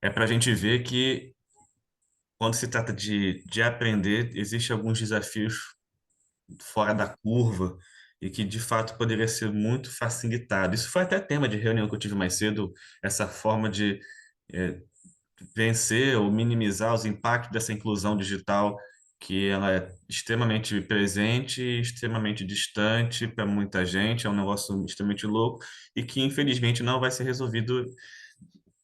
é para a gente ver que quando se trata de aprender, existem alguns desafios fora da curva e que de fato poderia ser muito facilitado. Isso foi até tema de reunião que eu tive mais cedo, essa forma de eh, vencer ou minimizar os impactos dessa inclusão digital, que ela é extremamente presente e extremamente distante para muita gente, é um negócio extremamente louco e que infelizmente não vai ser resolvido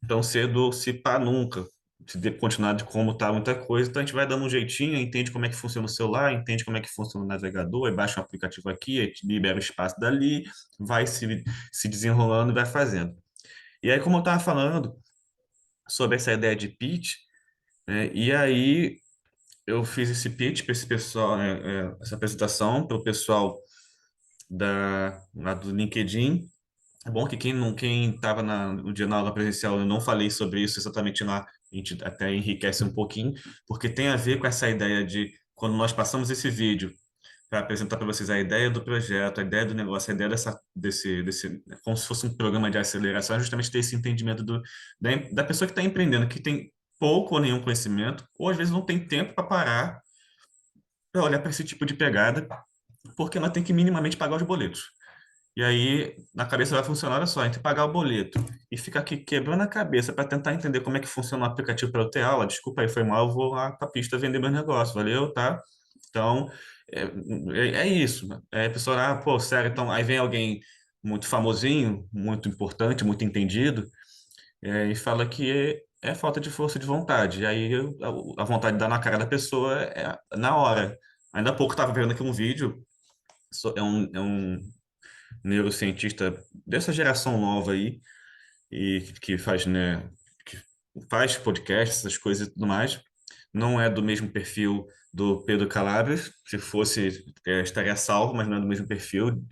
tão cedo, se pá, nunca. Se continuar de como está muita coisa, então a gente vai dando um jeitinho, entende como é que funciona o celular, entende como é que funciona o navegador, aí baixa um aplicativo aqui, aí libera o espaço dali, vai se desenrolando e vai fazendo. E aí, como eu estava falando sobre essa ideia de pitch, né, e aí eu fiz esse pitch para esse pessoal, essa apresentação para o pessoal lá do LinkedIn. É bom que quem estava no dia na aula presencial, eu não falei sobre isso exatamente lá, a gente até enriquece um pouquinho, porque tem a ver com essa ideia de quando nós passamos esse vídeo para apresentar para vocês a ideia do projeto, a ideia do negócio, a ideia desse, como se fosse um programa de aceleração, é justamente ter esse entendimento da pessoa que está empreendendo, que tem pouco ou nenhum conhecimento, ou às vezes não tem tempo para parar para olhar para esse tipo de pegada, porque ela tem que minimamente pagar os boletos. E aí, na cabeça vai funcionar, olha só, entre pagar o boleto e ficar aqui quebrando a cabeça para tentar entender como é que funciona o aplicativo para eu ter aula, desculpa aí, foi mal, eu vou lá para a pista vender meu negócio, valeu, tá? Então, é, é isso. Né? É a pessoa, pô, sério, então, aí vem alguém muito famosinho, muito importante, muito entendido, e fala que é falta de força de vontade. E aí, a vontade de dar na cara da pessoa é na hora. Ainda há pouco estava vendo aqui um vídeo, é um neurocientista dessa geração nova aí, e que faz, né, que faz podcast, essas coisas e tudo mais. Não é do mesmo perfil do Pedro Calabres, se fosse, estaria salvo, mas não é do mesmo perfil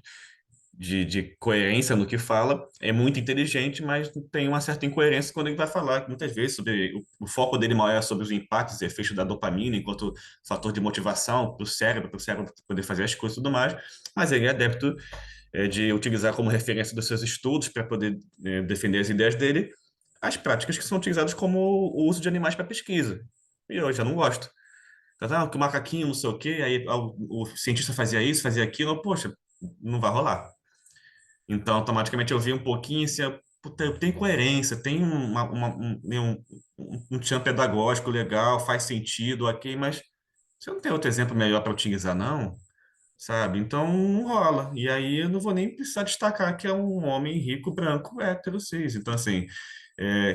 de coerência no que fala. É muito inteligente, mas tem uma certa incoerência quando ele vai falar, muitas vezes, sobre o foco dele maior é sobre os impactos e efeitos da dopamina, enquanto fator de motivação para o cérebro poder fazer as coisas e tudo mais. Mas ele é adepto de utilizar como referência dos seus estudos para poder defender as ideias dele, as práticas que são utilizadas como o uso de animais para pesquisa. E eu já não gosto. Então, que o macaquinho, não sei o quê, aí o cientista fazia isso, fazia aquilo, poxa, não vai rolar. Então, automaticamente eu vi um pouquinho assim, puta, tem coerência, tem um tchan pedagógico legal, faz sentido, ok, mas você não tem outro exemplo melhor para utilizar, não? Sabe? Então não rola. E aí eu não vou nem precisar destacar que é um homem rico, branco, hétero, cis. Então, assim,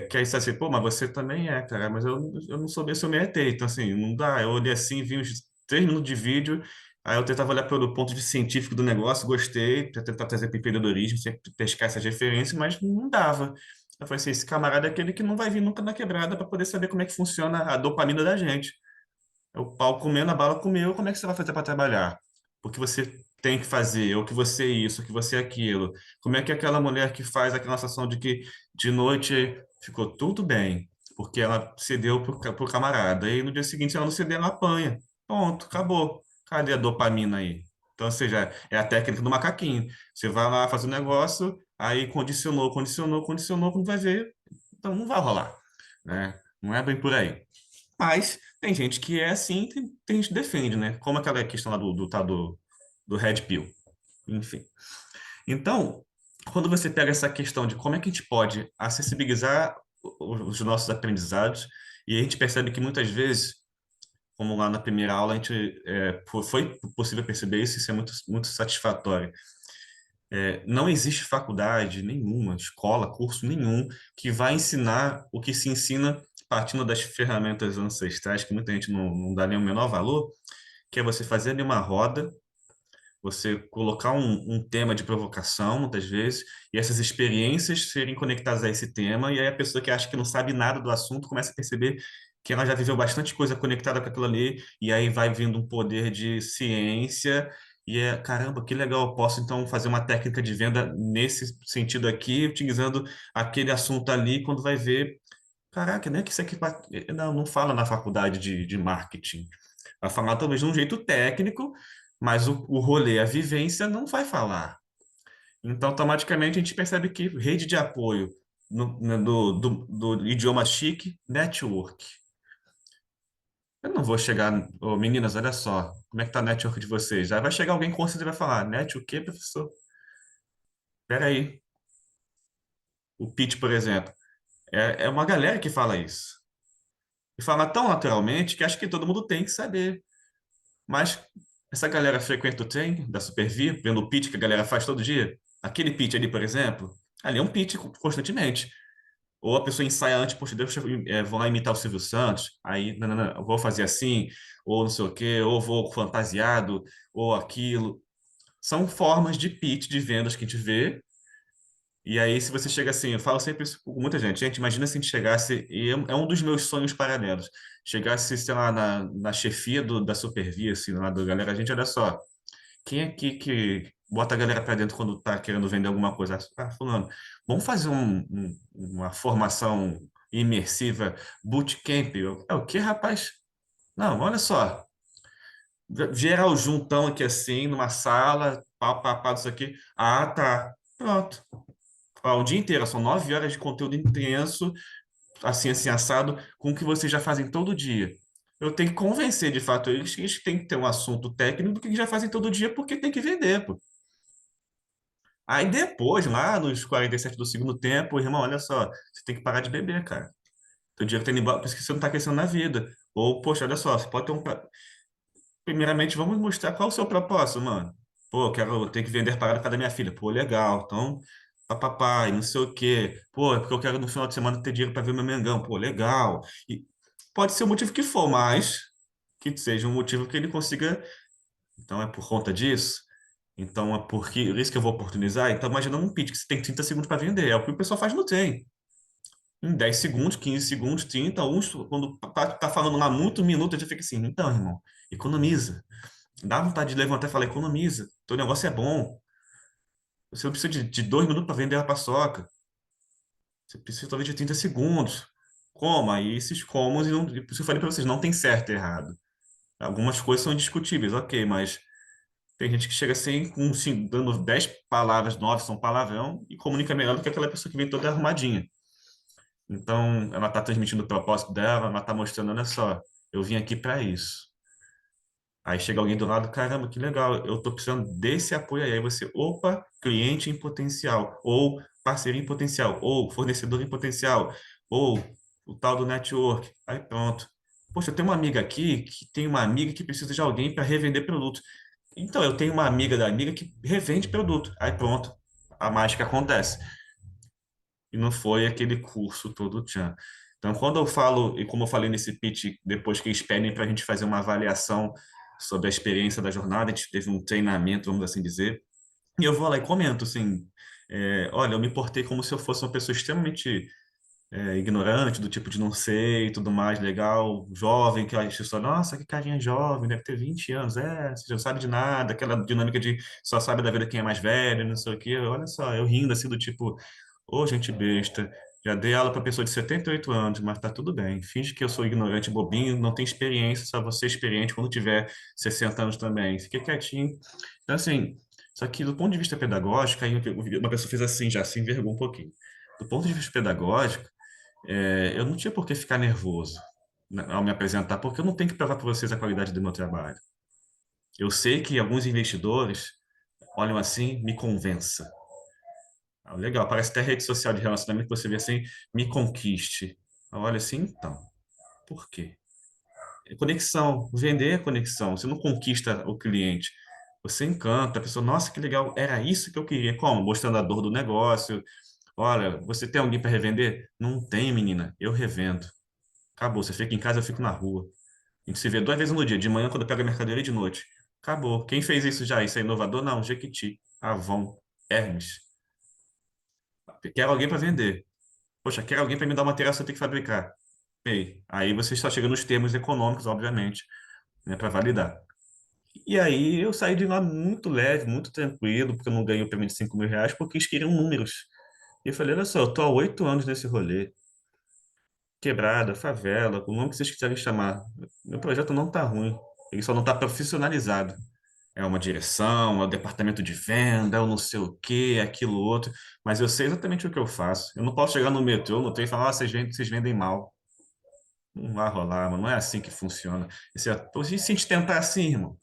que aí você assim, pô, mas você também é, cara, mas eu não sou bem se eu me ET. Então, assim, não dá. Eu olhei assim, vi uns 3 minutos de vídeo, aí eu tentava olhar pelo ponto de científico do negócio, gostei, para tentar trazer para empreendedorismo, sempre pescar essas referências, mas não dava. Eu falei assim, esse camarada é aquele que não vai vir nunca na quebrada para poder saber como é que funciona a dopamina da gente. É o pau comendo, a bala comeu, como é que você vai fazer para trabalhar? Porque você tem que fazer, ou que você é isso, ou que você é aquilo. Como é que aquela mulher que faz aquela sensação de que de noite ficou tudo bem, porque ela cedeu pro camarada, e no dia seguinte, se ela não ceder, ela apanha. Ponto, acabou. Cadê a dopamina aí? Então, ou seja, é a técnica do macaquinho. Você vai lá fazer um negócio, aí condicionou, condicionou, condicionou, quando vai ver, então não vai rolar, né? Não é bem por aí. Mas tem gente que é assim, tem gente que defende, né? Como aquela questão lá do Red Pill. Enfim. Então, quando você pega essa questão de como é que a gente pode acessibilizar os nossos aprendizados, e a gente percebe que muitas vezes, como lá na primeira aula, a gente, foi possível perceber isso, isso é muito, muito satisfatório. Não existe faculdade nenhuma, escola, curso nenhum que vai ensinar o que se ensina partindo das ferramentas ancestrais, que muita gente não dá nem o menor valor, que é você fazer ali uma roda, você colocar um tema de provocação, muitas vezes, e essas experiências serem conectadas a esse tema, e aí a pessoa que acha que não sabe nada do assunto começa a perceber que ela já viveu bastante coisa conectada com aquilo ali, e aí vai vindo um poder de ciência, e caramba, que legal, eu posso então fazer uma técnica de venda nesse sentido aqui, utilizando aquele assunto ali, quando vai ver, caraca, né, que isso aqui não fala na faculdade de marketing. Vai falar talvez de um jeito técnico, mas o rolê, a vivência, não vai falar. Então, automaticamente, a gente percebe que rede de apoio. do idioma chique, network. Eu não vou chegar, ô, meninas, olha só, como é que tá a network de vocês? Já vai chegar alguém com certeza e vai falar, net o quê, professor? Peraí. O pitch, por exemplo, é uma galera que fala isso. E fala tão naturalmente que acho que todo mundo tem que saber. Mas essa galera frequenta o trem da Supervia, vendo o pitch que a galera faz todo dia. Aquele pitch ali, por exemplo, ali é um pitch constantemente. Ou a pessoa ensaia antes, poxa, deixa eu, vou lá imitar o Silvio Santos, aí, não, não, não, eu vou fazer assim, ou não sei o quê, ou vou fantasiado, ou aquilo. São formas de pitch, de vendas que a gente vê. E aí, se você chega assim, eu falo sempre isso com muita gente. Gente, imagina se a gente chegasse, e é um dos meus sonhos paralelos, chegasse, sei lá, na chefia da Supervia, assim, lá do galera, gente, olha só, quem é que bota a galera para dentro quando tá querendo vender alguma coisa? Ah, fulano, vamos fazer uma formação imersiva, bootcamp. É o quê, rapaz? Não, olha só, geral juntão aqui assim, numa sala, pá, pá, pá, isso aqui. Ah, tá. Pronto. O dia inteiro, são 9 horas de conteúdo intenso, assim, assim, assado, com o que vocês já fazem todo dia. Eu tenho que convencer, de fato, eles que eles têm que ter um assunto técnico do que já fazem todo dia, porque tem que vender, pô. Aí depois, lá nos 47 do segundo tempo, irmão, olha só, você tem que parar de beber, cara. Teu dinheiro tá indo embora, por isso que você não tá crescendo na vida. Ou, poxa, olha só, você pode ter um. Primeiramente, vamos mostrar qual é o seu propósito, mano. Pô, eu quero ter que vender parada para da minha filha. Pô, legal. Então, papai, não sei o quê. Pô, é porque eu quero no final de semana ter dinheiro para ver meu Mengão. Pô, legal. E pode ser o motivo que for, mas que seja um motivo que ele consiga. Então, é por conta disso. Então, é porque isso que eu vou oportunizar. Então, imagina um pitch que você tem 30 segundos para vender. É o que o pessoal faz no Tem. Em 10 segundos, 15 segundos, 30, uns, quando tá falando lá muito minuto, a gente fica assim, então, irmão, economiza. Dá vontade de levantar e falar, economiza. Teu negócio é bom. Você não precisa de 2 minutos para vender a paçoca. Você precisa talvez de 30 segundos. Como? Aí esses comos, e não, por isso eu falei para vocês, não tem certo e errado. Algumas coisas são discutíveis, ok, mas tem gente que chega assim, dando 10 palavras, 9 são palavrão, e comunica melhor do que aquela pessoa que vem toda arrumadinha. Então, ela está transmitindo o propósito dela, ela está mostrando, olha só, eu vim aqui para isso. Aí chega alguém do lado, caramba, que legal, eu estou precisando desse apoio aí. Aí você, opa, cliente em potencial, ou parceiro em potencial, ou fornecedor em potencial, ou o tal do network. Aí pronto. Poxa, eu tenho uma amiga aqui que tem uma amiga que precisa de alguém para revender produto. Então, eu tenho uma amiga da amiga que revende produto. Aí pronto, a mágica acontece. E não foi aquele curso todo tchan. Então, quando eu falo, e como eu falei nesse pitch, depois que eles pedem para a gente fazer uma avaliação sobre a experiência da jornada, a gente teve um treinamento, vamos assim dizer, e eu vou lá e comento assim, olha, eu me portei como se eu fosse uma pessoa extremamente ignorante, do tipo de não sei e tudo mais, legal, jovem, que a gente só, nossa, que carinha jovem, deve ter 20 anos, você não sabe de nada, aquela dinâmica de só sabe da vida quem é mais velho, não sei o quê, olha só, eu rindo assim do tipo, ô gente besta, já dei aula para pessoa de 78 anos, mas tá tudo bem, finge que eu sou ignorante, bobinho, não tem experiência, só você experiente quando tiver 60 anos também, fique quietinho. Então assim, só que do ponto de vista pedagógico, aí uma pessoa fez assim, já se envergou um pouquinho. Do ponto de vista pedagógico, eu não tinha por que ficar nervoso, né, ao me apresentar, porque eu não tenho que provar para vocês a qualidade do meu trabalho. Eu sei que alguns investidores olham assim, me convença. Ah, legal, parece até rede social de relacionamento que você vê assim, me conquiste. Olha assim, então, por quê? É conexão, vender é conexão. Você não conquista o cliente, você encanta a pessoa. Nossa, que legal, era isso que eu queria. Como? Mostrando a dor do negócio. Olha, você tem alguém para revender? Não tem, menina, eu revendo. Acabou. Você fica em casa, eu fico na rua. A gente se vê 2 vezes no dia, de manhã quando pega a mercadoria e de noite. Acabou. Quem fez isso já? Isso é inovador? Não, Jequiti, Avon, Hermes. Quero alguém para vender. Poxa, quero alguém para me dar o material que eu tenho que fabricar. Ei, aí você está chegando nos termos econômicos, obviamente, né, para validar. E aí eu saí de lá muito leve, muito tranquilo, porque eu não ganhei o prêmio de 5 mil reais, porque eles queriam números. E eu falei, olha só, eu tô há 8 anos nesse rolê. Quebrada, favela, o nome que vocês quiserem chamar. Meu projeto não tá ruim. Ele só não tá profissionalizado. é uma direção, é o departamento de venda, é o não sei o quê, é aquilo outro, mas eu sei exatamente o que eu faço. Eu não posso chegar no metrô, no trem e falar, vocês vendem mal. Não vai rolar, mano. Não é assim que funciona. E se a gente tentar assim, irmão?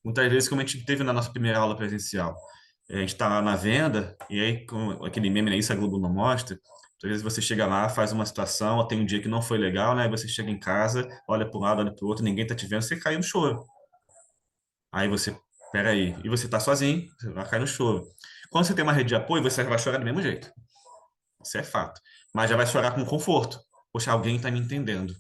Muitas vezes, como a gente teve na nossa primeira aula presencial, a gente está lá na venda, e aí, com aquele meme, né, isso a Globo não mostra, às vezes você chega lá, faz uma situação, tem um dia que não foi legal, né? Aí você chega em casa, olha para um lado, olha para o outro, ninguém tá te vendo, você cai no choro. Aí você, peraí, e você tá sozinho, você vai cair no choro. Quando você tem uma rede de apoio, você vai chorar do mesmo jeito. Isso é fato. Mas já vai chorar com conforto. Poxa, alguém tá me entendendo.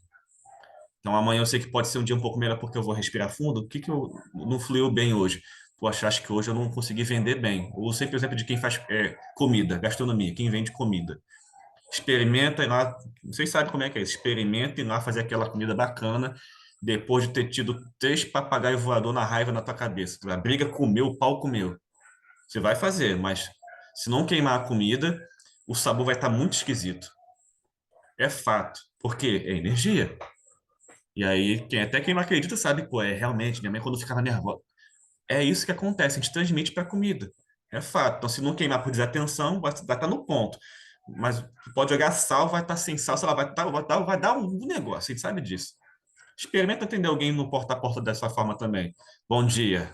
Então amanhã eu sei que pode ser um dia um pouco melhor porque eu vou respirar fundo. O que que eu não fluiu bem hoje? Poxa, acho que hoje eu não consegui vender bem. Eu sempre o exemplo de quem faz comida, gastronomia, quem vende comida. Experimenta ir lá, vocês sabem como é que é isso. Experimenta ir lá fazer aquela comida bacana depois de ter tido 3 papagaios voador na raiva na tua cabeça. A briga comeu, o pau comeu. Você vai fazer, mas se não queimar a comida, o sabor vai estar muito esquisito. É fato. Por quê? É energia. E aí, até quem não acredita sabe, pô, é realmente, minha mãe quando ficava nervosa. É isso que acontece, a gente transmite para a comida. É fato. Então, se não queimar por desatenção, vai estar no ponto. Mas pode jogar sal, vai estar sem sal, sei lá, vai dar um negócio, a gente sabe disso. Experimenta atender alguém no porta a porta dessa forma também. Bom dia.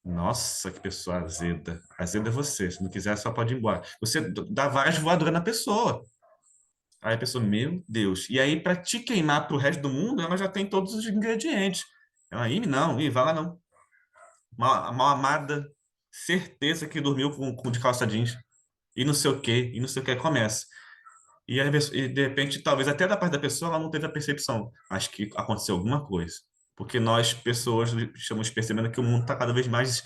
Nossa, que pessoa azeda. Azeda é você. Se não quiser, só pode ir embora. Você dá várias voadoras na pessoa. Aí a pessoa, meu Deus. E aí, para te queimar pro resto do mundo, ela já tem todos os ingredientes. Ela, não, vai lá não. Mal amada, certeza que dormiu com de calça jeans. E não sei o quê, e não sei o que começa. E, e de repente, talvez até da parte da pessoa, ela não teve a percepção. Acho que aconteceu alguma coisa. Porque nós, pessoas, estamos percebendo que o mundo está cada vez mais.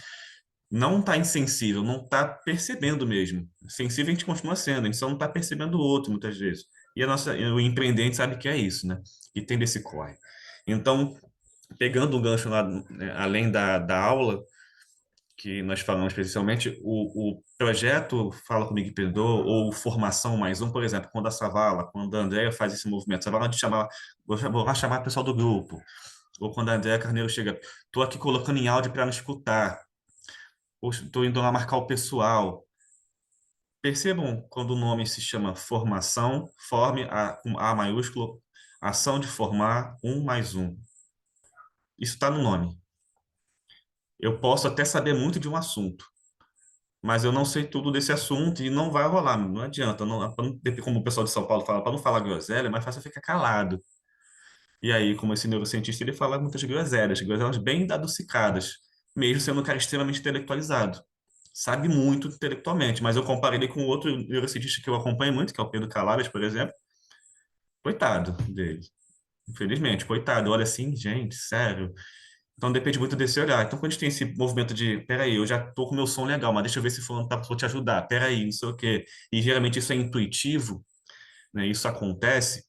Não está insensível, não está percebendo mesmo. Sensível a gente continua sendo, a gente só não está percebendo o outro muitas vezes. E o empreendente sabe que é isso, né? E tem desse corre. Então, pegando o gancho lá, né, além da aula, que nós falamos especialmente, o projeto Fala Comigo Empreendedor, ou Formação Mais Um, por exemplo, quando a Savala, quando a Andrea faz esse movimento, a Savala de chamar, vou lá chamar o pessoal do grupo, ou quando a Andrea Carneiro chega, estou aqui colocando em áudio para não escutar, ou estou indo lá marcar o pessoal. Percebam quando o nome se chama formação, forme com A maiúsculo, ação de formar um mais um. Isso está no nome. Eu posso até saber muito de um assunto, mas eu não sei tudo desse assunto e não vai rolar, não adianta. Não, como o pessoal de São Paulo fala, para não falar groselha, é mais fácil ficar calado. E aí, como esse neurocientista, ele fala muitas groselhas bem adocicadas, mesmo sendo um cara extremamente intelectualizado. Sabe muito intelectualmente, mas eu comparei ele com outro neurocientista que eu acompanho muito, que é o Pedro Calabres, por exemplo. Coitado dele. Infelizmente, coitado. Olha assim, gente, sério. Então depende muito desse olhar. Então, quando a gente tem esse movimento de, peraí, eu já tô com meu som legal, mas deixa eu ver se fulano tá pra te ajudar. Peraí, não sei o quê. E geralmente isso é intuitivo, né? Isso acontece,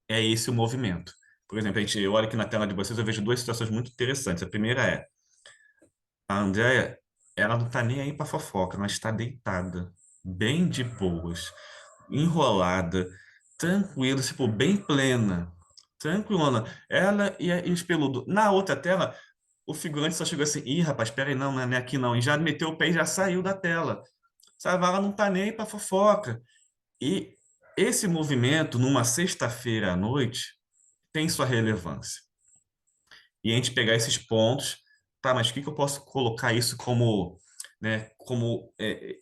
é esse o movimento. Por exemplo, eu olho aqui na tela de vocês, eu vejo 2 situações muito interessantes. A primeira é, a Andrea, ela não tá nem aí pra fofoca, ela está deitada, bem de boas, enrolada, tranquila, tipo, bem plena, tranquilona. Ela e o Espeludo. Na outra tela, o figurante só chegou assim, ih, rapaz, peraí, não, não é aqui não. E já meteu o pé e já saiu da tela. Sabe, ela não tá nem aí pra fofoca. E esse movimento, numa sexta-feira à noite, tem sua relevância. E a gente pegar esses pontos, tá, mas o que que eu posso colocar isso como, né, como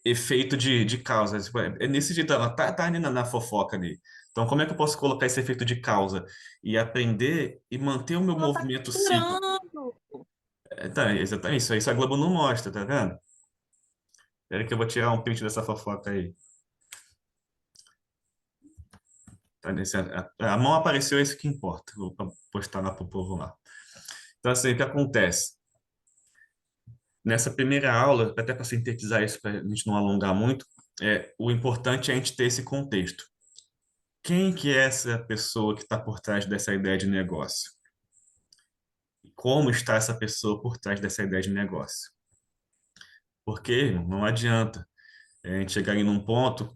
efeito de causa? Tipo, é nesse jeito, ela tá ali na fofoca ali. Então, como é que eu posso colocar esse efeito de causa e aprender e manter o meu Ela tá movimento cíclico? segurando. Tá, exatamente, isso aí a Globo não mostra, tá vendo? Espera que eu vou tirar um print dessa fofoca aí. Tá, a mão apareceu, é isso que importa. Vou postar lá pro povo lá. Então, assim, o que acontece? Nessa primeira aula, até para sintetizar isso, para a gente não alongar muito, o importante é a gente ter esse contexto. Quem que é essa pessoa que está por trás dessa ideia de negócio? Como está essa pessoa por trás dessa ideia de negócio? Porque não adianta a gente chegar em um ponto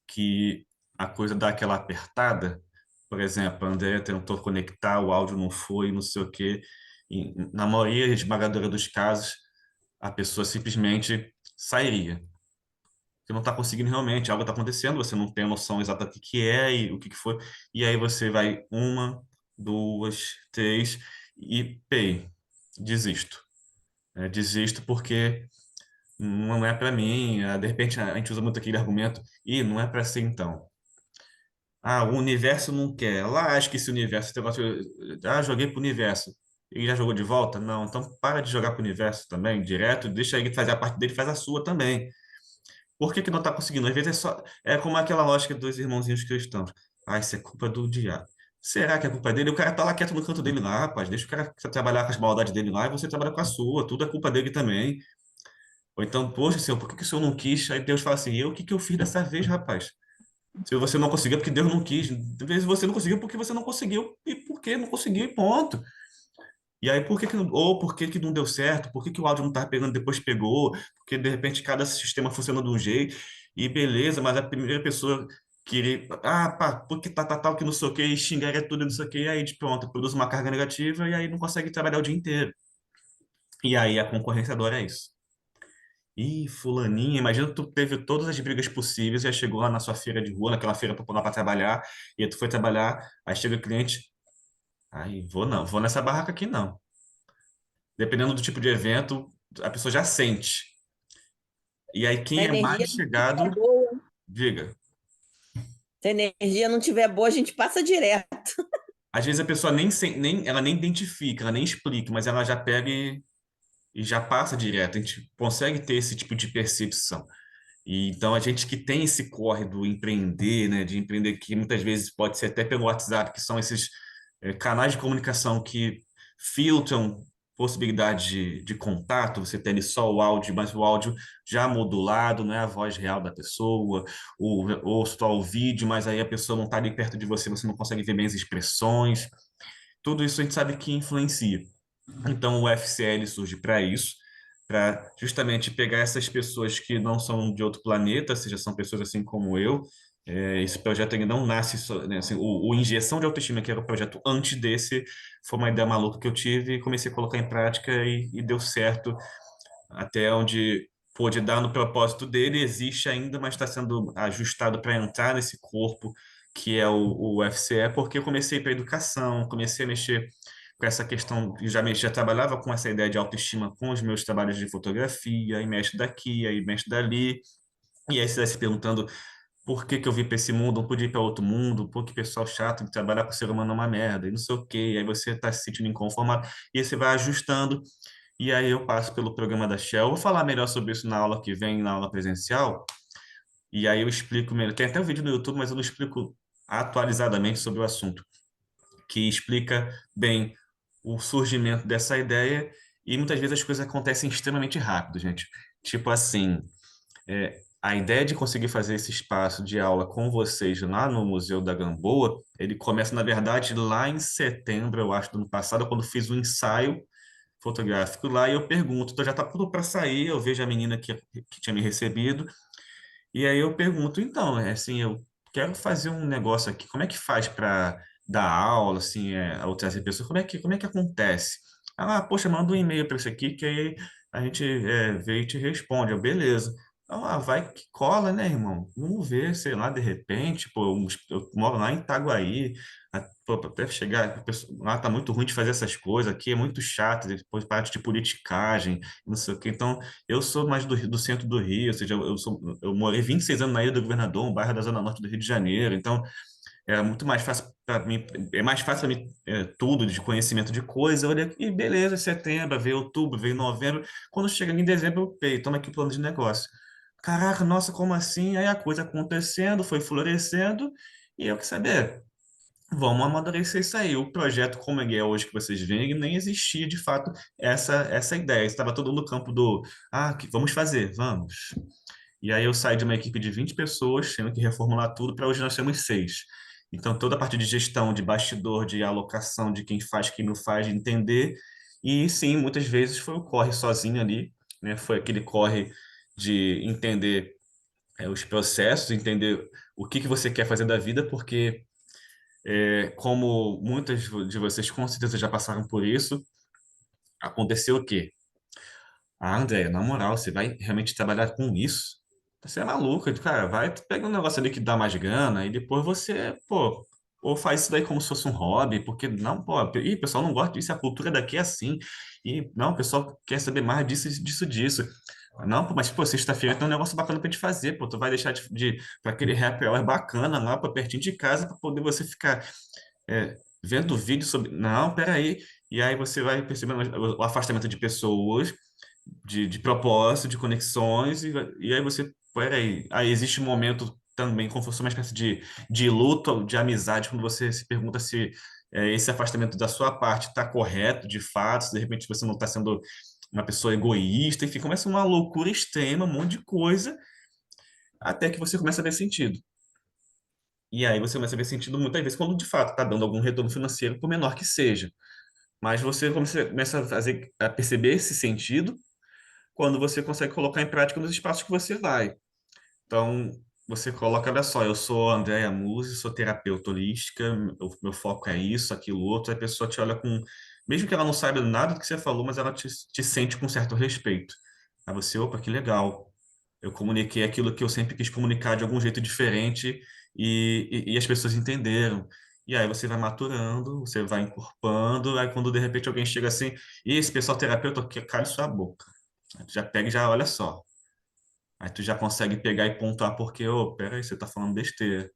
que a coisa dá aquela apertada. Por exemplo, a Andrea tentou conectar, o áudio não foi, não sei o quê. E, na maioria esmagadora dos casos, a pessoa simplesmente sairia. Você não está conseguindo realmente, algo está acontecendo, você não tem a noção exata do que é e o que foi, e aí você vai uma, duas, três e pei, desisto. Desisto porque não é para mim. De repente a gente usa muito aquele argumento, e não é para ser então. Ah, o universo não quer. Lá, acho que esse universo, esse negócio, joguei pro universo. Ele já jogou de volta? Não. Então para de jogar pro universo também, direto, deixa ele fazer a parte dele, faz a sua também. Por que que não está conseguindo? Às vezes é como aquela lógica dos irmãozinhos cristãos. Ah, isso é culpa do diabo. Será que é culpa dele? O cara tá lá quieto no canto dele lá, rapaz. Deixa o cara trabalhar com as maldades dele lá e você trabalha com a sua. Tudo é culpa dele também. Ou então, poxa, Senhor, por que que o Senhor não quis? Aí Deus fala assim, o que que eu fiz dessa vez, rapaz? Se você não conseguiu, é porque Deus não quis. Às vezes você não conseguiu porque você não conseguiu. E por que não conseguiu? E ponto. E aí, por que que não, ou por que que não deu certo? Por que que o áudio não estava pegando, depois pegou? Porque, de repente, cada sistema funciona de um jeito. E beleza, mas a primeira pessoa querer... Ah, pá, porque tal, que não sei o quê, e xingar é tudo, não sei o quê. E aí, de pronto, produz uma carga negativa e aí não consegue trabalhar o dia inteiro. E aí, a concorrência adora isso. Ih, fulaninha, imagina tu teve todas as brigas possíveis, já chegou lá na sua feira de rua, naquela feira popular para trabalhar, e aí tu foi trabalhar, aí chega o cliente, aí vou não, vou nessa barraca aqui não. Dependendo do tipo de evento, a pessoa já sente. E aí Se a quem é energia mais não estiver chegado, boa, diga. se a energia não estiver boa, a gente passa direto. Às vezes a pessoa ela nem identifica, ela nem explica, mas ela já pega e já passa direto. A gente consegue ter esse tipo de percepção. E então a gente que tem esse corre do empreender, né, de empreender que muitas vezes pode ser até pelo WhatsApp, que são esses canais de comunicação que filtram possibilidade de contato, você tem ali só o áudio, mas o áudio já modulado, não é a voz real da pessoa, ou só o vídeo, mas aí a pessoa não está ali perto de você, você não consegue ver bem as expressões. Tudo isso a gente sabe que influencia. Então, o FCL surge para isso, para justamente pegar essas pessoas que não são de outro planeta, ou seja, são pessoas assim como eu. Esse projeto ele não nasce só, né, assim, o Injeção de Autoestima, que era o projeto antes desse, foi uma ideia maluca que eu tive e comecei a colocar em prática e deu certo até onde pôde dar no propósito dele, existe ainda, mas está sendo ajustado para entrar nesse corpo que é o FCE, porque eu comecei para educação, comecei a mexer com essa questão, já trabalhava com essa ideia de autoestima com os meus trabalhos de fotografia, aí mexe daqui, aí mexe dali, e aí você vai se perguntando por que que eu vim para esse mundo, não podia ir para outro mundo, pô, que pessoal chato, que trabalhar com o ser humano é uma merda, e não sei o quê, e aí você está se sentindo inconformado, e aí você vai ajustando, e aí eu passo pelo programa da Shell. Eu vou falar melhor sobre isso na aula que vem, na aula presencial. E aí eu explico melhor. Tem até um vídeo no YouTube, mas eu não explico atualizadamente sobre o assunto, que explica bem o surgimento dessa ideia e muitas vezes as coisas acontecem extremamente rápido, gente. Tipo assim, a ideia de conseguir fazer esse espaço de aula com vocês lá no Museu da Gamboa, ele começa, na verdade, lá em setembro, eu acho, do ano passado, quando fiz um ensaio fotográfico lá e eu pergunto, então já está tudo para sair, eu vejo a menina que tinha me recebido, e aí eu pergunto, então, assim, eu quero fazer um negócio aqui, como é que faz para dar aula, assim, ao trazer pessoas, como é que acontece? Ah, poxa, manda um e-mail para isso aqui, que aí a gente vê e te responde, eu, beleza. Ah, vai que cola, né, irmão? Vamos ver, sei lá, de repente, pô, eu moro lá em Itaguaí, pô, até chegar, lá tá muito ruim de fazer essas coisas, aqui é muito chato, depois parte de politicagem, não sei o quê, então eu sou mais do centro do Rio, ou seja, eu morei 26 anos na Ilha do Governador, um bairro da Zona Norte do Rio de Janeiro. Então, é muito mais fácil para mim, é mais fácil para mim tudo de conhecimento de coisa. Olha, e beleza, setembro, veio outubro, veio novembro. Quando chega em dezembro, eu pei, toma aqui o plano de negócio. Caraca, nossa, como assim? Aí a coisa acontecendo, foi florescendo, e eu que saber. Vamos amadurecer isso aí. O projeto, como ele é hoje que vocês veem, nem existia de fato essa ideia. Estava todo no campo do, vamos fazer, vamos. E aí eu saí de uma equipe de 20 pessoas, tendo que reformular tudo, para hoje nós temos 6. Então, toda a parte de gestão, de bastidor, de alocação, de quem faz, quem não faz, de entender. E sim, muitas vezes foi o corre sozinho ali, né? Foi aquele corre de entender os processos, entender o que que você quer fazer da vida, porque como muitas de vocês com certeza já passaram por isso, Aconteceu o quê? Ah, André, na moral, você vai realmente trabalhar com isso? Você é maluca, cara, vai, tu pega um negócio ali que dá mais grana e depois você, pô, ou faz isso daí como se fosse um hobby, porque não, pô, o pessoal não gosta disso, a cultura daqui é assim, e não, o pessoal quer saber mais disso, disso, disso. Não, pô, mas, pô, sexta-feira tem um negócio bacana pra gente fazer, pô, tu vai deixar pra aquele happy hour bacana lá, pra pertinho de casa, pra poder você ficar vendo vídeo sobre. Não, peraí. E aí você vai percebendo o afastamento de pessoas, de propósito, de conexões, e aí você. Peraí. Aí existe um momento também, como se fosse uma espécie de luto, de amizade, quando você se pergunta se esse afastamento da sua parte está correto, de fato, se de repente você não está sendo uma pessoa egoísta, enfim, começa uma loucura extrema, um monte de coisa, até que você começa a ver sentido. E aí você começa a ver sentido muitas vezes quando de fato está dando algum retorno financeiro, por menor que seja. Mas você começa a perceber esse sentido quando você consegue colocar em prática nos espaços que você vai. Então, você coloca, olha só, eu sou Andréa Musi, sou terapeuta holística, meu foco é isso, aquilo, outro, a pessoa te olha com, mesmo que ela não saiba nada do que você falou, mas ela te sente com certo respeito. Aí você, opa, que legal. Eu comuniquei aquilo que eu sempre quis comunicar de algum jeito diferente e as pessoas entenderam. E aí você vai maturando, você vai encorpando, aí quando de repente alguém chega assim, e esse pessoal terapeuta, cala sua boca. Aí tu já pega e já olha só. Aí tu já consegue pegar e pontuar porque, ô, peraí, você tá falando besteira.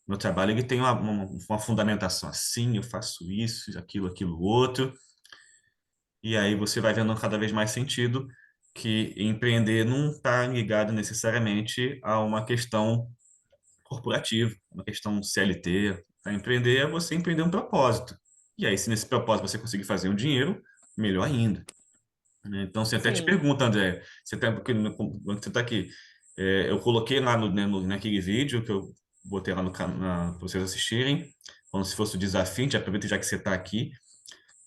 Meu trabalho ele tem uma fundamentação assim, eu faço isso, aquilo, aquilo, outro. E aí você vai vendo cada vez mais sentido que empreender não está ligado necessariamente a uma questão corporativa, uma questão CLT. Tá? Empreender é você empreender um propósito. E aí, se nesse propósito você conseguir fazer um dinheiro, melhor ainda. Né? Então, você até te Sim, pergunta, André, você tá, porque quando você está aqui, eu coloquei lá naquele vídeo que eu botei lá no canal para vocês assistirem, como se fosse o desafio, a gente aproveita já que você está aqui,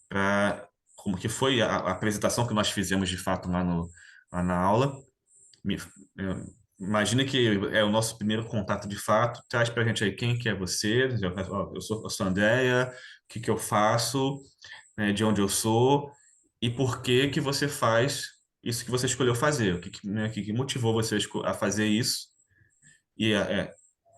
para como que foi a apresentação que nós fizemos de fato lá na aula. Me- é, Imagina que é o nosso primeiro contato de fato. Traz para a gente aí quem que é você. Ó, eu sou a Andrea, o que que eu faço, né, de onde eu sou e por que que você faz isso que você escolheu fazer. O que que motivou você a fazer isso? E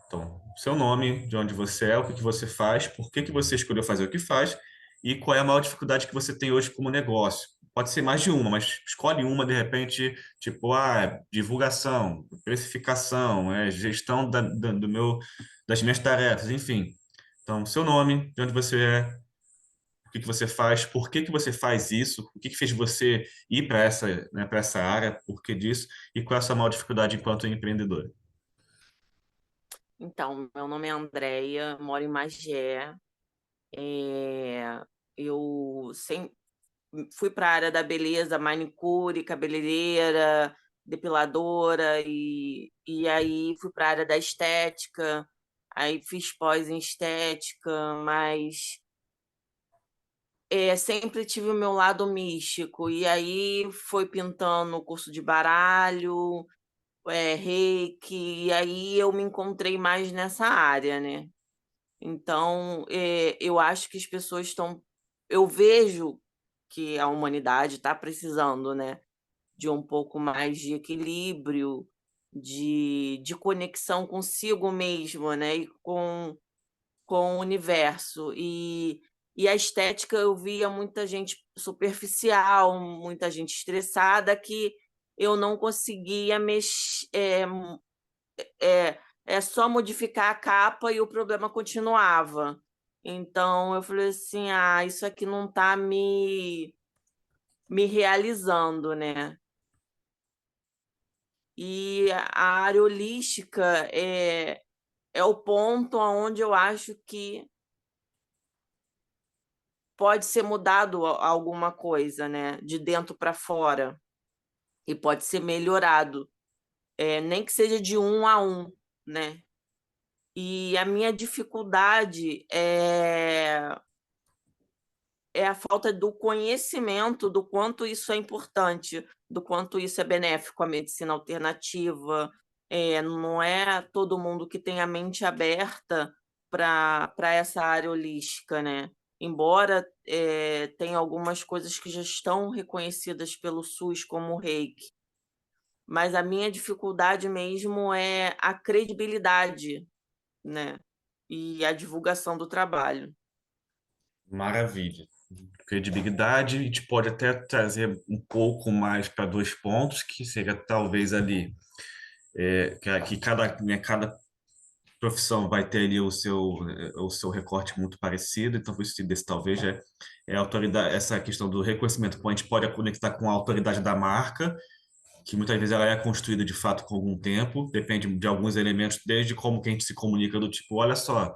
então, seu nome, de onde você é, o que que você faz, por que que você escolheu fazer o que faz e qual é a maior dificuldade que você tem hoje como negócio. Pode ser mais de uma, mas escolhe uma de repente, tipo, divulgação, precificação, gestão das minhas tarefas, enfim. Então, seu nome, de onde você é, o que que você faz, por que que você faz isso, o que que fez você ir para para essa área, por que disso, e qual é a sua maior dificuldade enquanto empreendedor. então, meu nome é Andréia, moro em Magé. É, eu sempre fui para a área da beleza, manicure, cabeleireira, depiladora, e aí fui para a área da estética, aí fiz pós em estética, mas sempre tive o meu lado místico, e aí foi pintando o curso de baralho, reiki, e aí eu me encontrei mais nessa área, né? Então, eu acho que as pessoas estão. Eu vejo que a humanidade está precisando, né, de um pouco mais de equilíbrio, de conexão consigo mesmo, né, e com o universo. E a estética eu via muita gente superficial, muita gente estressada, que eu não conseguia mexer. É só modificar a capa e o problema continuava. Então eu falei assim: ah, isso aqui não está me realizando, né? E a área holística é o ponto onde eu acho que pode ser mudado alguma coisa, né? De dentro para fora. E pode ser melhorado. Nem que seja de um a um, né? E a minha dificuldade é a falta do conhecimento do quanto isso é importante, do quanto isso é benéfico à medicina alternativa. Não é todo mundo que tem a mente aberta para essa área holística, né? embora, tenha algumas coisas que já estão reconhecidas pelo SUS como Reiki, mas a minha dificuldade mesmo é a credibilidade, né, e a divulgação do trabalho. Maravilha. Credibilidade, a gente pode até trazer um pouco mais para dois pontos, que seria talvez ali, que cada profissão vai ter ali o seu recorte muito parecido, então por isso desse talvez é a autoridade, essa questão do reconhecimento, a gente pode conectar com a autoridade da marca, que muitas vezes ela é construída de fato com algum tempo, depende de alguns elementos, desde como que a gente se comunica, do tipo, olha só,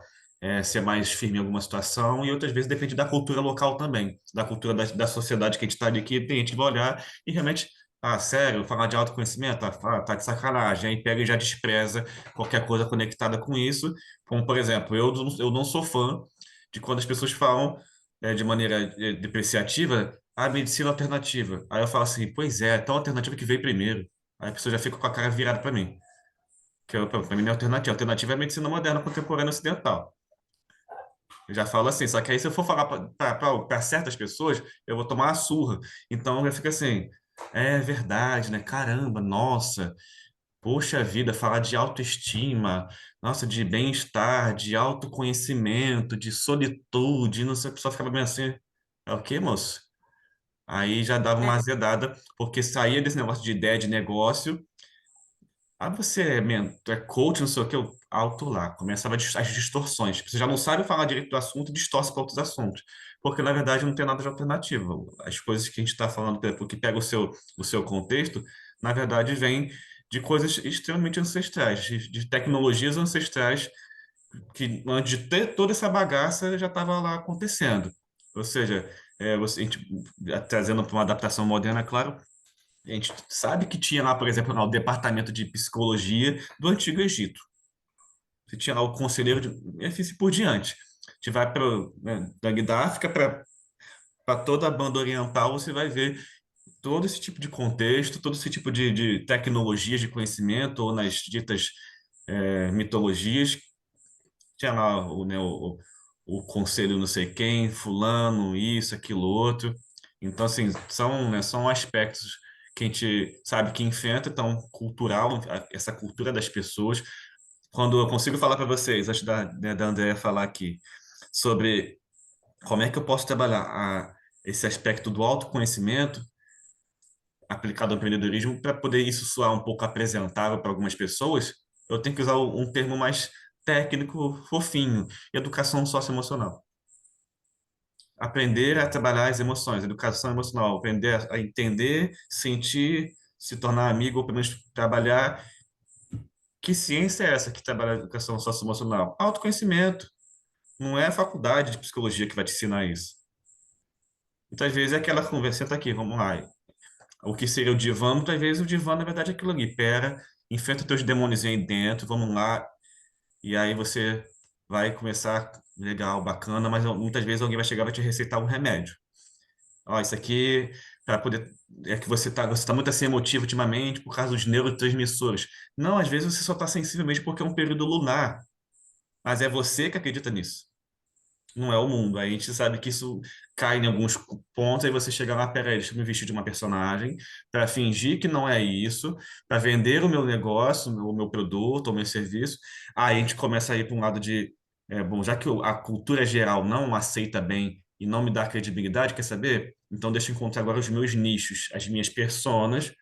ser mais firme em alguma situação, e outras vezes depende da cultura local também, da cultura da sociedade que a gente está ali, que tem gente que vai olhar e realmente, ah, sério, falar de autoconhecimento, tá de sacanagem, aí pega e já despreza qualquer coisa conectada com isso, como, por exemplo, eu não sou fã de quando as pessoas falam de maneira depreciativa, a medicina alternativa. Aí eu falo assim, pois é, tal alternativa que veio primeiro. Aí a pessoa já fica com a cara virada para mim. Que para mim não é alternativa. A alternativa é a medicina moderna contemporânea ocidental. Eu já falo assim, só que aí se eu for falar para certas pessoas, eu vou tomar uma surra. Então eu fico assim, é verdade, né? Caramba, nossa, poxa vida, falar de autoestima, nossa, de bem-estar, de autoconhecimento, de solitude, não sei, a pessoa ficava bem assim, é o quê, moço? Aí já dava uma É, azedada, porque saía desse negócio de ideia de negócio. Ah, você tu é coach, não sei o que, eu alto lá. Começava as distorções. Você já não sabe falar direito do assunto e distorce para outros assuntos. Porque, na verdade, não tem nada de alternativa. As coisas que a gente está falando, que pega o seu contexto, na verdade, vem de coisas extremamente ancestrais, de tecnologias ancestrais que, antes de ter toda essa bagaça, já estava lá acontecendo. Ou seja, a gente, trazendo para uma adaptação moderna, claro, a gente sabe que tinha lá, por exemplo, lá, o departamento de psicologia do Antigo Egito. Você tinha lá o conselheiro e assim por diante. A gente vai para da África para toda a banda oriental, você vai ver todo esse tipo de contexto, todo esse tipo de tecnologias de conhecimento, ou nas ditas mitologias. Tinha lá o conselho não sei quem, fulano, isso, aquilo, outro. Então, assim, são aspectos que a gente sabe que enfrenta, então, cultural, essa cultura das pessoas. Quando eu consigo falar para vocês, antes da Andrea falar aqui, sobre como é que eu posso trabalhar esse aspecto do autoconhecimento aplicado ao empreendedorismo para poder isso soar um pouco apresentável para algumas pessoas, eu tenho que usar um termo mais técnico, fofinho, educação socioemocional. Aprender a trabalhar as emoções, educação emocional, aprender a entender, sentir, se tornar amigo, ou pelo menos trabalhar. Que ciência é essa que trabalha a educação socioemocional? Autoconhecimento. Não é a faculdade de psicologia que vai te ensinar isso. Muitas vezes é aquela conversa, senta aqui, vamos lá. O que seria o divã, muitas vezes o divã, na verdade, é aquilo ali. Pera, enfrenta teus demônios aí dentro, vamos lá. E aí você vai começar, legal, bacana, mas muitas vezes alguém vai chegar e vai te receitar um remédio. Ó, isso aqui, para poder. É que você tá muito assim emotivo ultimamente por causa dos neurotransmissores. Não, às vezes você só está sensível mesmo porque é um período lunar. Mas é você que acredita nisso. Não é o mundo. Aí a gente sabe que isso cai em alguns pontos, aí você chega lá, peraí, deixa eu me vestir de uma personagem para fingir que não é isso, para vender o meu negócio, o meu produto, o meu serviço. Aí a gente começa a ir para um lado de, bom, já que a cultura geral não aceita bem e não me dá credibilidade, quer saber? Então deixa eu encontrar agora os meus nichos, as minhas personas.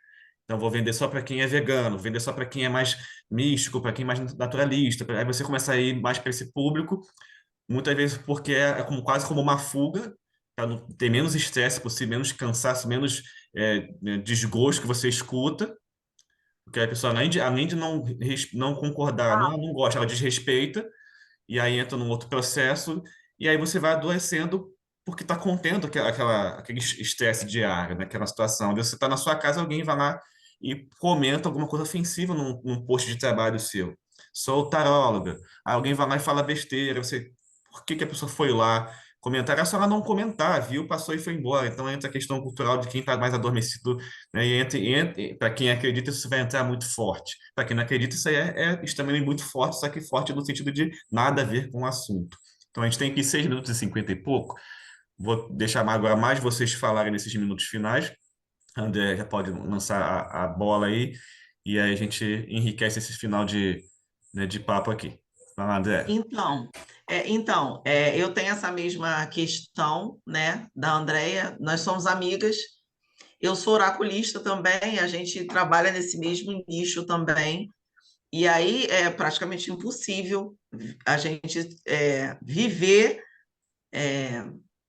Então vou vender só para quem é vegano, vender só para quem é mais místico, para quem é mais naturalista. Aí você começa a ir mais para esse público muitas vezes porque como, quase como uma fuga, para ter menos estresse possível, menos cansaço, menos desgosto que você escuta, porque a pessoa, além de não, não concordar, não gosta, ela desrespeita, e aí entra num outro processo, e aí você vai adoecendo porque está contendo aquele estresse diário, naquela situação. Você está na sua casa, alguém vai lá e comenta alguma coisa ofensiva num post de trabalho seu. Sou taróloga. Aí alguém vai lá e fala besteira. Você, por que que a pessoa foi lá comentar? É só ela não comentar, viu? Passou e foi embora. Então entra a questão cultural de quem está mais adormecido, né? Para quem acredita, isso vai entrar muito forte. Para quem não acredita, isso aí é extremamente muito forte, só que forte no sentido de nada a ver com o assunto. Então a gente tem aqui 6 minutos e 50 e pouco. Vou deixar agora mais vocês falarem nesses minutos finais. André já pode lançar a bola aí, e aí a gente enriquece esse final né, de papo aqui. Vai lá, André. Eu tenho essa mesma questão, né, da Andrea. Nós somos amigas. Eu sou oraculista também. A gente trabalha nesse mesmo nicho também. E aí é praticamente impossível a gente viver,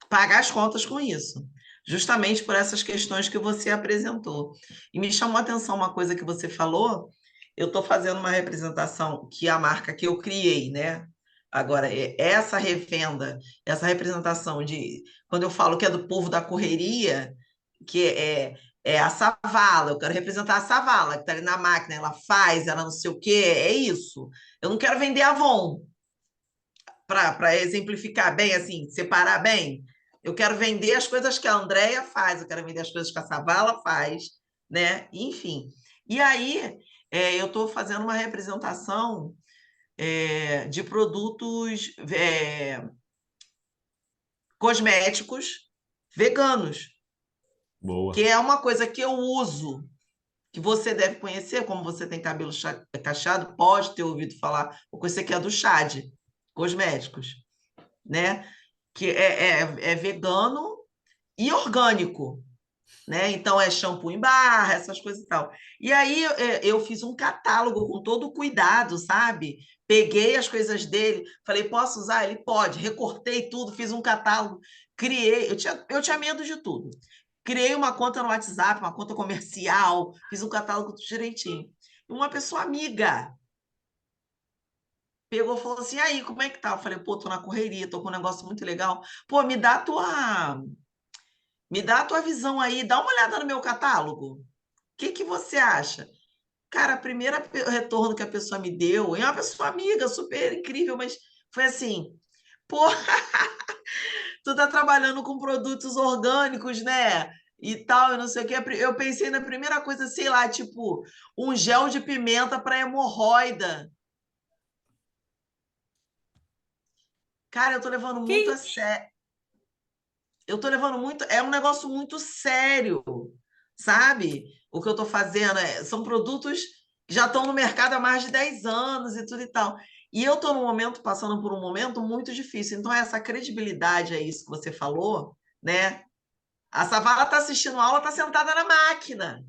pagar as contas com isso, justamente por essas questões que você apresentou. E me chamou a atenção uma coisa que você falou. Eu estou fazendo uma representação que é a marca que eu criei, né? Agora, essa revenda, essa representação de, quando eu falo que é do povo da correria, que é a Savala, eu quero representar a Savala, que está ali na máquina, ela faz, ela não sei o quê, é isso. Eu não quero vender Avon, para exemplificar bem, assim, separar bem. Eu quero vender as coisas que a Andrea faz, eu quero vender as coisas que a Savala faz, né? Enfim. E aí, eu estou fazendo uma representação de produtos cosméticos veganos, que Boa. é uma coisa que eu uso, que você deve conhecer, como você tem cabelo cacheado, pode ter ouvido falar, ou coisa que é do Chad, cosméticos, né? Que é vegano e orgânico, né? Então é shampoo em barra, essas coisas e tal. E aí eu fiz um catálogo com todo o cuidado, sabe? Peguei as coisas dele, falei, posso usar? Ele pode. Recortei tudo, fiz um catálogo, criei. Eu tinha medo de tudo. Criei uma conta no WhatsApp, uma conta comercial, fiz um catálogo tudo direitinho. E uma pessoa amiga pegou e falou assim: aí, como é que tá? Eu falei, pô, tô na correria, tô com um negócio muito legal. Pô, me dá a tua visão aí, dá uma olhada no meu catálogo. O que que você acha? Cara, a primeira retorno que a pessoa me deu, é uma pessoa amiga, super incrível, mas foi assim: pô, tu tá trabalhando com produtos orgânicos, né? E tal, e não sei o quê. Eu pensei na primeira coisa, sei lá, tipo, um gel de pimenta para hemorroida. Cara, eu tô levando muito Que a sério. Eu tô levando muito. É um negócio muito sério, sabe? O que eu tô fazendo são produtos que já estão no mercado há mais de 10 anos e tudo e tal. E eu tô num momento, passando por um momento muito difícil. Então, essa credibilidade é isso que você falou, né? A Savala está assistindo a aula, está sentada na máquina,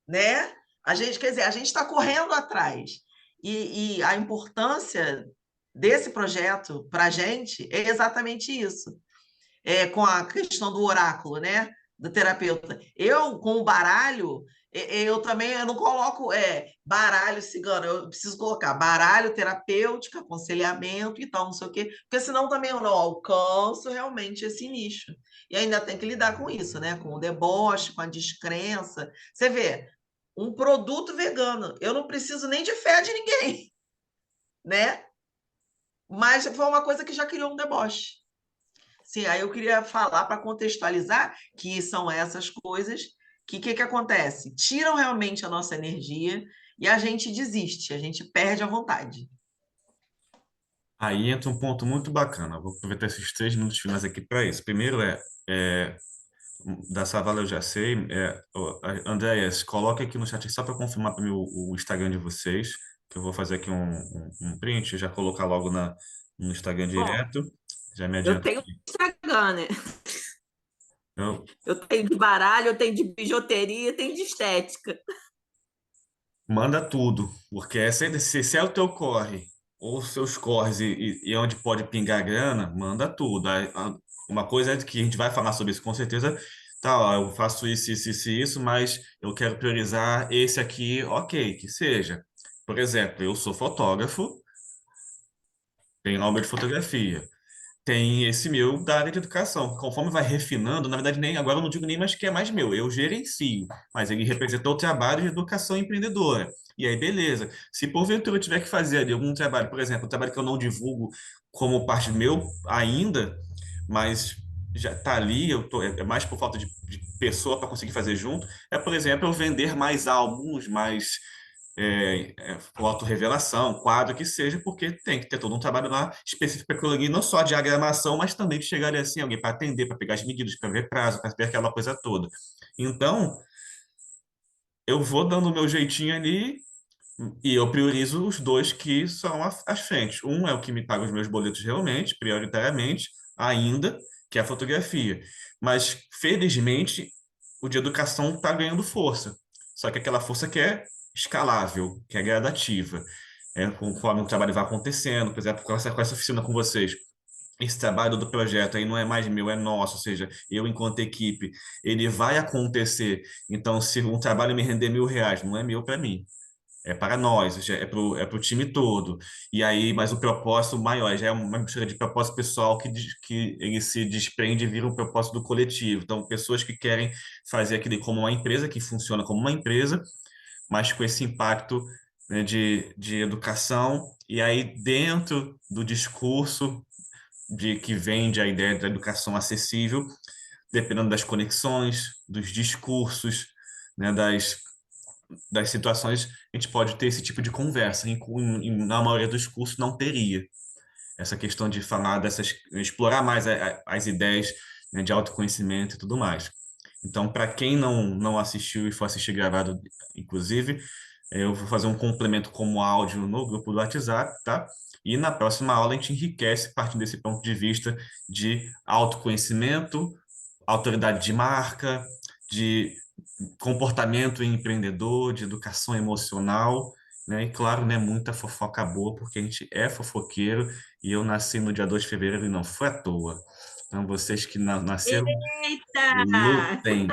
né? A gente, quer dizer, a gente está correndo atrás. E a importância desse projeto para a gente é exatamente isso. Com a questão do oráculo, né? Do terapeuta. Eu, com o baralho, eu não coloco baralho cigano, eu preciso colocar baralho terapêutico, aconselhamento e tal, não sei o quê, porque senão também eu não alcanço realmente esse nicho. E ainda tem que lidar com isso, né? Com o deboche, com a descrença. Você vê, um produto vegano, eu não preciso nem de fé de ninguém, né? Mas foi uma coisa que já criou um deboche. Sim, aí eu queria falar para contextualizar que são essas coisas que que acontece? Tiram realmente a nossa energia e a gente desiste, a gente perde a vontade. Aí entra um ponto muito bacana. Vou aproveitar esses 3 minutos finais aqui para isso. Primeiro é, da Savala eu já sei. Andréas, coloque aqui no chat só para confirmar para mim o Instagram de vocês, que eu vou fazer aqui um print e já colocar logo no Instagram bom, direto. Já me eu adianta tenho aqui. Instagram, né? Eu, Eu tenho de baralho, eu tenho de bijuteria, tenho de estética. manda tudo, porque se é o teu corre, ou os seus corres e onde pode pingar grana, manda tudo. Uma coisa é que a gente vai falar sobre isso com certeza. Tá, ó, eu faço isso, isso, isso, e isso, mas eu quero priorizar esse aqui, ok, que seja. Por exemplo, eu sou fotógrafo, tenho aula de fotografia. Tem esse meu da área de educação. Conforme vai refinando, na verdade, nem agora eu não digo nem mais que é mais meu, eu gerencio, mas ele representou o trabalho de educação empreendedora. E aí, beleza. Se porventura eu tiver que fazer ali algum trabalho, por exemplo, um trabalho que eu não divulgo como parte meu ainda, mas já está ali, é mais por falta de pessoa para conseguir fazer junto, por exemplo, eu vender mais álbuns, mais autorrevelação, quadro que seja, porque tem que ter todo um trabalho lá específico para aquilo ali, não só de diagramação, mas também de chegar ali assim, alguém para atender, para pegar as medidas, para ver prazo, para ver aquela coisa toda. Então, eu vou dando o meu jeitinho ali e eu priorizo os dois que são as frentes. Um é o que me paga os meus boletos realmente, prioritariamente, ainda, que é a fotografia. Mas, felizmente, o de educação está ganhando força. Só que aquela força que é escalável, que é gradativa. Conforme o trabalho vai acontecendo, por exemplo, com essa oficina com vocês. Esse trabalho do projeto aí não é mais meu, é nosso, ou seja, eu enquanto equipe, ele vai acontecer. Então, se um trabalho me render R$ 1.000, não é meu para mim, é para nós, é pro time todo. E aí, mas o propósito maior, já é uma mistura de propósito pessoal que ele se desprende e vira um propósito do coletivo. Então, pessoas que querem fazer aquele como uma empresa, que funciona como uma empresa, mas com esse impacto, né, de educação. E aí, dentro do discurso de que vende a ideia da educação acessível, dependendo das conexões, dos discursos, né, das situações, a gente pode ter esse tipo de conversa. Na maioria dos cursos não teria essa questão de falar explorar mais as ideias, né, de autoconhecimento e tudo mais. Então, para quem não assistiu e for assistir gravado, inclusive, eu vou fazer um complemento como áudio no grupo do WhatsApp, tá? E na próxima aula a gente enriquece partindo desse ponto de vista de autoconhecimento, autoridade de marca, de comportamento empreendedor, de educação emocional, né? E claro, né, muita fofoca boa, porque a gente é fofoqueiro e eu nasci no dia 2 de fevereiro e não foi à toa. Então, vocês que nasceram, Eita! lutem.